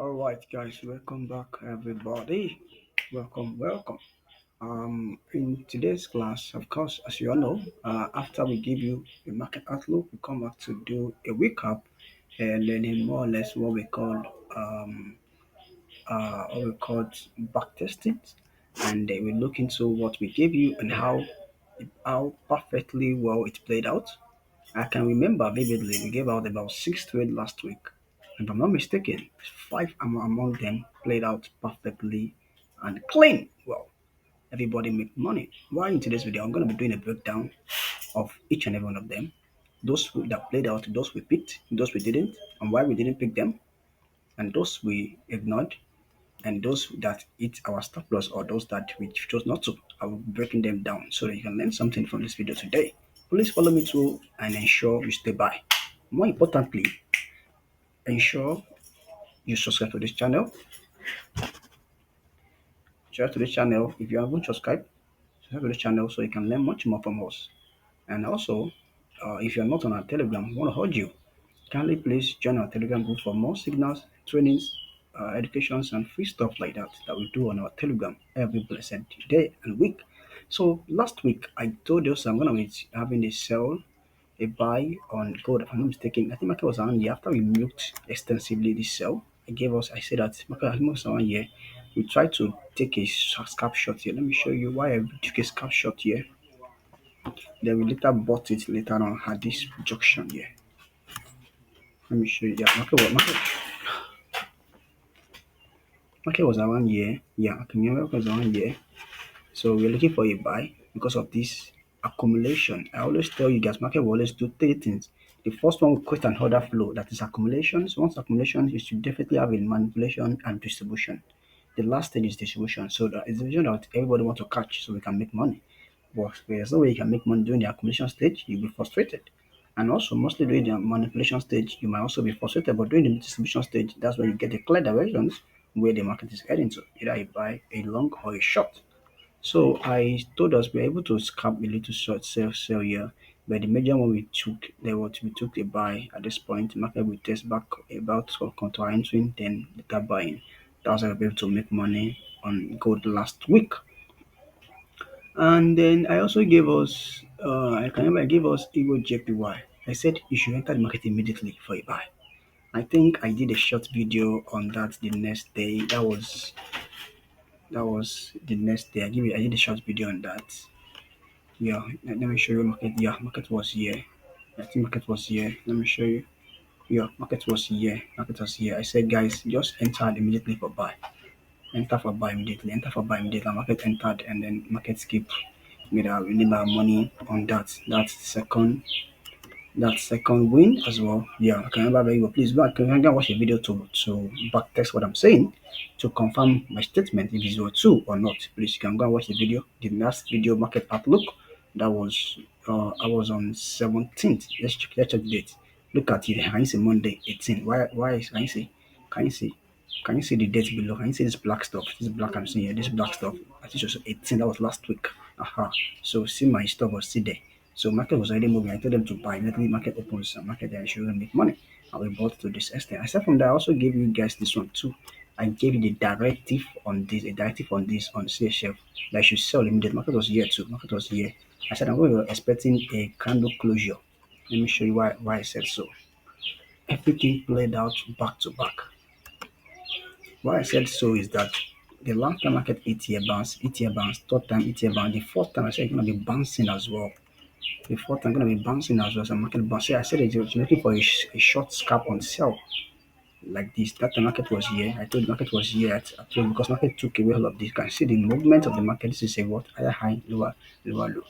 All right, guys, welcome back, everybody. Welcome. In today's class, of course, as you all know, after we give you a market outlook, we come back to do a recap and learning more or less um, what we call back testing, and we look into what we gave you and how perfectly well it played out. I can remember vividly we gave out about six trade last week. If I'm not mistaken, five among them played out perfectly and clean. Well, everybody make money. Why in today's video, I'm going to be doing a breakdown of each and every one of them. That played out, those we picked, those we didn't, and why we didn't pick them, and those we ignored, and those that hit our stop loss or those that we chose not to. I will be breaking them down so that you can learn something from this video today. Please follow me through and ensure you stay by. More importantly, ensure you subscribe to this channel. Share to this channel if you haven't subscribe to this channel so you can learn much more from us. And also, if you're not on our Telegram, I want to urge you, kindly please join our Telegram group for more signals, trainings, educations, and free stuff like that we do on our Telegram every blessed day and week. So last week I told you I'm gonna be having a buy on gold. If I'm not mistaken, I think market was around here after we milked extensively this sell. I said that market was around here. We tried to take a scalp shot here. Let me show you why I took a scalp shot here. Then we later bought it later on at this junction here. Let me show you. Yeah, market was around here. Yeah, I can remember market was around here. So we're looking for a buy because of this accumulation. I always tell you guys, market will always do three things. The first one will create an order flow, that is accumulations. Once accumulation, you should definitely have a manipulation and distribution. The last stage is distribution. So that is the vision that everybody wants to catch so we can make money. But there's no way you can make money during the accumulation stage, you'll be frustrated. And also, mostly during the manipulation stage, you might also be frustrated. But during the distribution stage, that's where you get the clear directions where the market is heading to, either a buy, a long, or a short. So I told us we are able to scalp a little short sell here, but the major one we took a buy at this point. Market will test back about counter entering, then later buying. That's how we were able to make money on gold last week. And then I also gave us I can remember I gave us EURJPY. I said you should enter the market immediately for a buy. I think I did a short video on that the next day. That was the next day. I did a short video on that. Yeah, let me show you market. Yeah, market was here. I think market was here. Let me show you. Yeah, market was here. Market was here. I said, guys, just enter immediately for buy. Enter for buy immediately. Enter for buy immediately. Market entered, and then market skip. We made our money on that. That second win as well. Yeah, I can remember very well. Please go and watch a video to back test what I'm saying to confirm my statement if it's true or not. Please you can go and watch the video. The last video market outlook that was I was on 17th. Let's check the date. Look at it. Can you see Monday 18? Why is can you see the date below? Can you see this black stuff? This black I'm seeing here, this black stuff. I think it was 18, that was last week. Aha. So see my stuff was still there. So market was already moving. I told them to buy. Immediately market opens and market there shouldn't make money. And we bought to this extent. Aside from that, I also gave you guys this one too. I gave you the directive on this, a directive on this on CHF that I should sell immediately. Market was here too. Market was here. I said we were expecting a candle closure. Let me show you why I said so. Everything played out back to back. Why I said so is that the last time market hit here bounce, third time hit here bounce, the fourth time I said it's gonna be bouncing as well. The fourth time gonna be bouncing as well as the market bounce. I said it's looking for a short scalp on sell like this. That the market was here. I told the market was here at 12 because market took away all of this. You can see the movement of the market. This is a what? Higher high, lower low.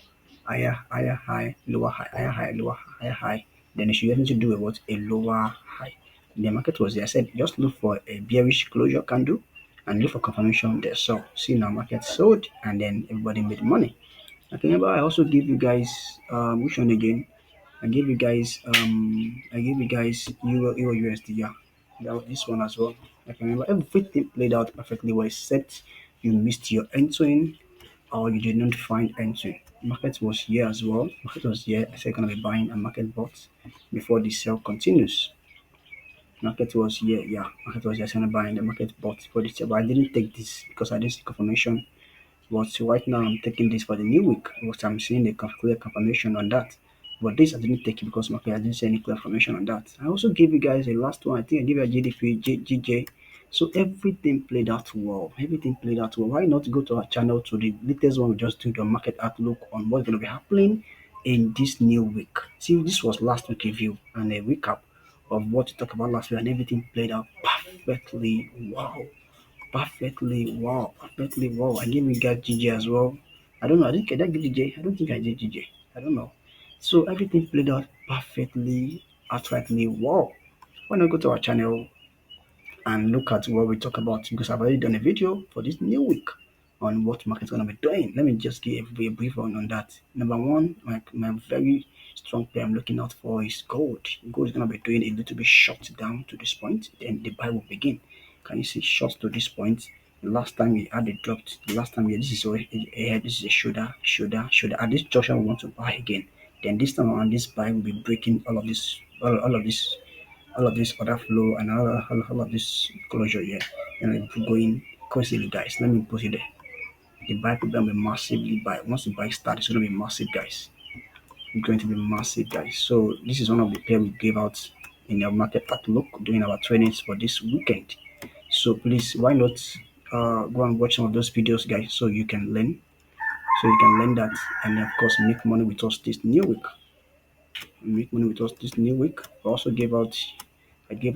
Higher high, lower high, higher high, lower higher high. Then it should need to do a what? A lower high. The market was there. I said just look for a bearish closure candle and look for confirmation there. So see now market sold and then everybody made money. I can remember I also give you guys which one again? I gave you guys EURUSD, yeah. That was this one as well. I can remember everything played out perfectly well except you missed your entering or you did not find entry. Market was here as well. Market was here. I said gonna be buying and market bought before the sell continues. Market was here, yeah. Market was just gonna buy, and the market bought for this, but I didn't take this because I didn't see confirmation. But right now I'm taking this for the new week, because I'm seeing the clear confirmation on that. But this I didn't take it because market I didn't see any clear confirmation on that. I also gave you guys a last one. I think I gave you a GDP, GJ. So everything played out well. Everything played out well. Why not go to our channel to the latest one we just do the market outlook on what's going to be happening in this new week. See, this was last week review and a recap of what we talked about last week, and everything played out perfectly. Wow. Perfectly wow, perfectly wow. I gave you guys GG as well. I don't know. Did I give GJ? I don't think I did GJ. I don't know. So everything played out perfectly, outrightly wow. When I go to our channel and look at what we talk about, because I've already done a video for this new week on what market's gonna be doing. Let me just give a brief on that. Number one, my very strong play I'm looking out for is gold. Gold is gonna be doing a little bit short down to this point, then the buy will begin. Can you see short to this point? The last time we had it dropped, the last time, yeah, this is this is a shoulder. At this junction, we want to buy again. Then this time around, this buy will be breaking all of this order flow and all of this closure here. And if we're going crazy, guys, let me put it there. The buy could be massively buy. Once the buy starts, it's going to be massive, guys. It's going to be massive, guys. So this is one of the pair we gave out in our market outlook during our trainings for this weekend. So please, why not go and watch some of those videos, guys, so you can learn. So you can learn that, and of course make money with us this new week. Make money with us this new week. I gave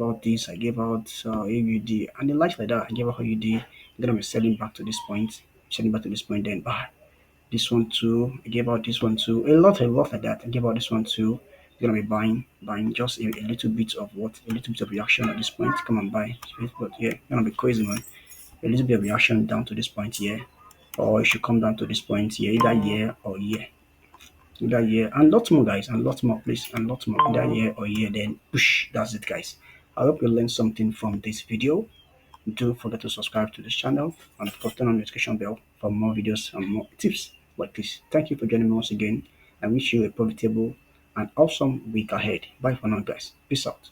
out this, I gave out AUD and the likes like that. I gave out AUD. I'm gonna be selling back to this point, then buy this one too. I gave out this one too. A lot like that. I gave out this one too. I'm gonna be buying just a little bit of a little bit of reaction at this point. Come and buy. But yeah, gonna be crazy, man. A little bit of reaction down to this point here, or it should come down to this point here, either year or year. That year and lots more, guys, and lots more, please, and lots more that year or year. Then push. That's it, guys. I hope you learned something from this video. Don't forget to subscribe to this channel and of course turn on the notification bell for more videos and more tips like this. Thank you for joining me once again. I wish you a profitable and awesome week ahead. Bye for now, guys. Peace out.